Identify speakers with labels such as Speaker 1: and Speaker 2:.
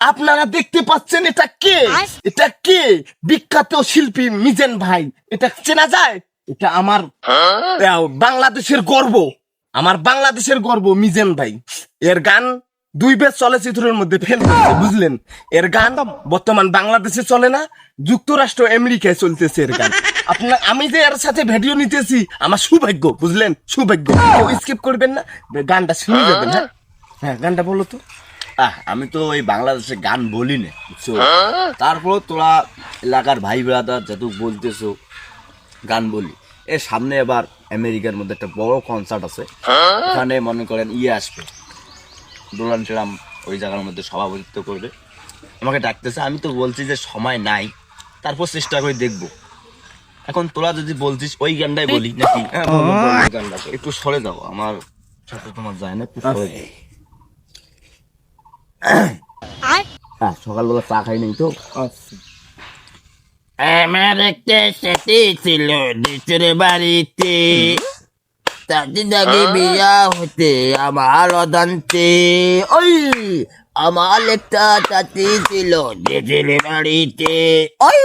Speaker 1: আপনারা দেখতে পাচ্ছেন এটা কে? এটা কে? বিখ্যাত শিল্পী মিজান ভাই। এটা চেনা যায়? এটা আমার বাংলাদেশের গর্ব। আমার বাংলাদেশের গর্ব মিজান ভাই। এর গান 2 বেশ চলচ্চিত্রের মধ্যে ফেল করছে, বুঝলেন? এর গান বর্তমান বাংলাদেশে চলে না, যুক্তরাষ্ট্র আমেরিকায় চলতেছে এর গান। আমি যে এর সাথে ভিডিও নিতেছি আমার সৌভাগ্য, বুঝলেন? সৌভাগ্য। কেউ স্কিপ করবেন না, গানটা শুনে যাবেন। হ্যাঁ হ্যাঁ, গানটা বলো তো।
Speaker 2: আমি তো ওই বাংলাদেশে গান বলি না, বুঝছো? তারপর তোরা এলাকার ভাই ব্রাদার যত বলতেছো গান বলি। এর সামনে এবার আমেরিকার মধ্যে একটা বড় কনসার্ট আছে, ওখানে মনে করেন আসবে, ডোনাল্ড ট্রাম্প ওই জায়গার মধ্যে সভাপতিত্ব করবে। আমাকে ডাকতেছে, আমি তো বলছি যে সময় নাই, তারপর চেষ্টা করে দেখবো। এখন তোরা যদি বলছিস ওই গানটাই বলি নাকি? হ্যাঁ, বলো, বলো ওই গানটা। একটু সরে যাও, আমার সাথে তোমার যায় না, একটু সরে যাও। হ্যাঁ, সকালবেলা চা খাই নাই তো।
Speaker 3: আমার একটা সাথে ছিল দেশের বাড়িতে, তাদের আগে বিয়া হতে আমার অদান্তে। ওই আমার একটা চাচি ছিল দেশের বাড়িতে। ওই